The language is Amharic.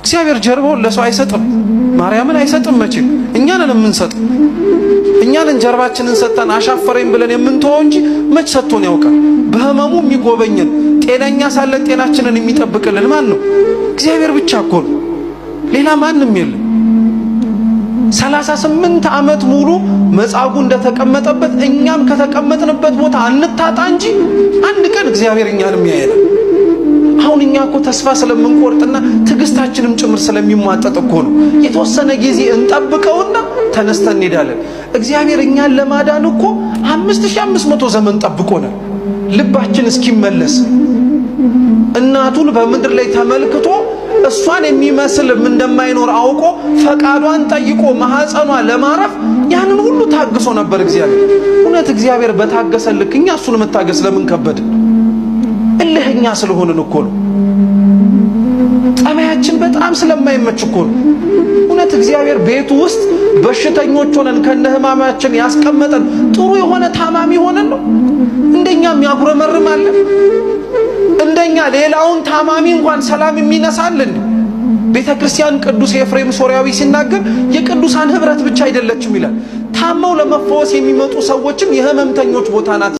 እግዚአብሔር ጀርባውን ለሰው አይሰጥም፣ ማርያምን አይሰጥም። መቼም እኛ ነን የምንሰጥ። እኛ ነን ጀርባችንን ሰጥተን አሻፈረኝ ብለን የምንተወው እንጂ መች ሰጥቶን ያውቃል? በህመሙ የሚጎበኘን ጤነኛ ሳለን ጤናችንን የሚጠብቅልን ማን ነው? እግዚአብሔር ብቻ እኮ ነው፣ ሌላ ማንም የለም። 38 ዓመት ሙሉ መጻጉዕ እንደተቀመጠበት እኛም ከተቀመጥንበት ቦታ አንታጣ እንጂ አንድ ቀን እግዚአብሔር እኛንም ያየናል። አሁን እኛ እኮ ተስፋ ስለምንቆርጥና ትዕግስታችንም ጭምር ስለሚሟጠጥ እኮ ነው የተወሰነ ጊዜ እንጠብቀውና ተነስተን እንሄዳለን። እግዚአብሔር እኛን ለማዳን እኮ 5500 ዘመን ጠብቆናል። ልባችን እስኪመለስ እናቱን በምድር ላይ ተመልክቶ እሷን የሚመስል እንደማይኖር አውቆ ፈቃዷን ጠይቆ ማህፀኗ ለማረፍ ያንን ሁሉ ታግሶ ነበር እግዚአብሔር። እውነት እግዚአብሔር በታገሰ ልክ እኛ እሱን መታገስ ለምን ከበደ? እልህኛ ስለሆንን እኮ ነው። ጠባያችን በጣም ስለማይመች እኮ ነው። እውነት እግዚአብሔር ቤቱ ውስጥ በሽተኞች ሆነን ከነህማማችን ያስቀመጠን ጥሩ የሆነ ታማሚ ሆነን ነው? እንደኛም ያጉረመርማል? እንደኛ ሌላውን ታማሚ እንኳን ሰላም የሚነሳልን? ቤተ ክርስቲያን ቅዱስ ኤፍሬም ሶርያዊ ሲናገር የቅዱሳን ህብረት ብቻ አይደለችም ይላል። ታመው ለመፈወስ የሚመጡ ሰዎችም የህመምተኞች ቦታ ናት።